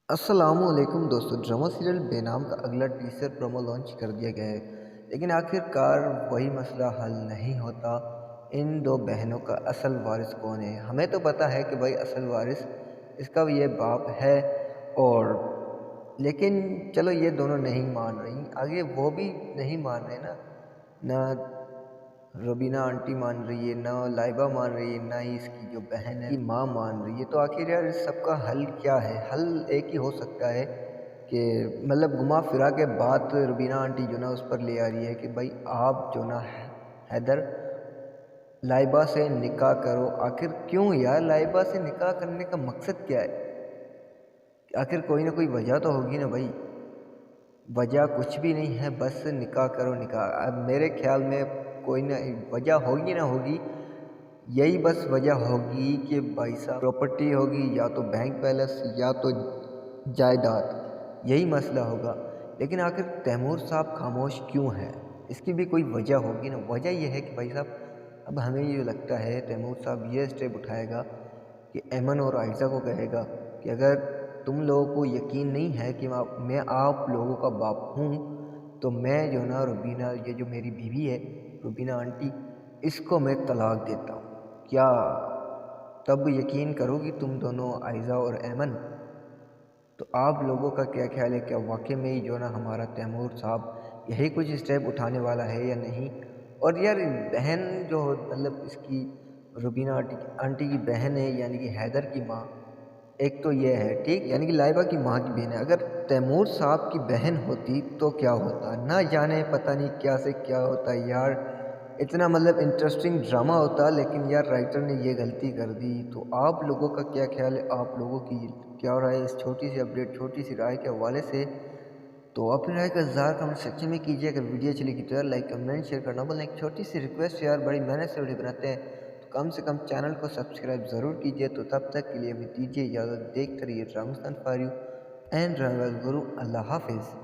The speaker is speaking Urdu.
السلام علیکم دوستو، ڈرامہ سیریل بے نام کا اگلا ٹیسر پرومو لانچ کر دیا گیا ہے، لیکن آخر کار وہی مسئلہ حل نہیں ہوتا۔ ان دو بہنوں کا اصل وارث کون ہے؟ ہمیں تو پتہ ہے کہ بھائی اصل وارث اس کا یہ باپ ہے، اور لیکن چلو یہ دونوں نہیں مان رہی، آگے وہ بھی نہیں مان رہے نا، نہ روبینہ آنٹی مان رہی ہے، نہ لائبہ مان رہی ہے، نہ ہی اس کی جو بہن ہے کی ماں مان رہی ہے۔ تو آخر یار اس سب کا حل کیا ہے؟ حل ایک ہی ہو سکتا ہے کہ مطلب گما پھرا کے بات روبینہ آنٹی جو نا اس پر لے آ رہی ہے کہ بھائی آپ جو نا حیدر لائبہ سے نکاح کرو۔ آخر کیوں یار؟ لائبہ سے نکاح کرنے کا مقصد کیا ہے؟ آخر کوئی نہ کوئی وجہ تو ہوگی نا بھائی، وجہ کچھ بھی نہیں ہے، بس نکاح کرو نکاح۔ اب میرے خیال میں کوئی نہ وجہ ہوگی نہ ہوگی، یہی بس وجہ ہوگی کہ بھائی صاحب پراپرٹی ہوگی، یا تو بینک بیلنس یا تو جائیداد، یہی مسئلہ ہوگا۔ لیکن آخر تیمور صاحب خاموش کیوں ہے؟ اس کی بھی کوئی وجہ ہوگی نا۔ وجہ یہ ہے کہ بھائی صاحب اب ہمیں یہ لگتا ہے تیمور صاحب یہ اسٹیپ اٹھائے گا کہ ایمن اور عائزہ کو کہے گا کہ اگر تم لوگوں کو یقین نہیں ہے کہ میں آپ لوگوں کا باپ ہوں، تو میں جو نا روبینہ، یہ جو میری بیوی ہے روبینہ آنٹی، اس کو میں طلاق دیتا ہوں۔ کیا تب یقین کرو گی تم دونوں عائزہ اور ایمن؟ تو آپ لوگوں کا کیا خیال ہے؟ کیا واقعی میں ہی جو نا ہمارا تیمور صاحب یہی کچھ اسٹیپ اٹھانے والا ہے یا نہیں؟ اور یار بہن جو مطلب اس کی روبینہ آنٹی کی بہن ہے، یعنی کہ حیدر کی ماں، ایک تو یہ ہے ٹھیک، یعنی کہ لائبہ کی ماں کی بہن ہے۔ اگر تیمور صاحب کی بہن ہوتی تو کیا ہوتا؟ نہ جانے پتہ نہیں کیا سے کیا ہوتا یار، اتنا مطلب انٹرسٹنگ ڈرامہ ہوتا، لیکن یار رائٹر نے یہ غلطی کر دی۔ تو آپ لوگوں کا کیا خیال ہے؟ آپ لوگوں کی کیا رائے اس چھوٹی سی اپڈیٹ، چھوٹی سی رائے کے حوالے سے؟ تو اپنی رائے کا اظہار کمنٹ سیکشن میں کیجیے۔ اگر ویڈیو چلے گی تو یار لائک کمنٹ شیئر کرنا بولیں۔ ایک چھوٹی سی ریکویسٹ یار، بڑی محنت سے ویڈیو بناتے ہیں تو کم سے کم چینل کو سبسکرائب ضرور کیجیے۔ تو تب تک کے لیے ہمیں دیجیے اجازت، دیکھتے رہیے ڈرامستان فار یو اینڈ ڈرامہ گرو۔ اللہ حافظ۔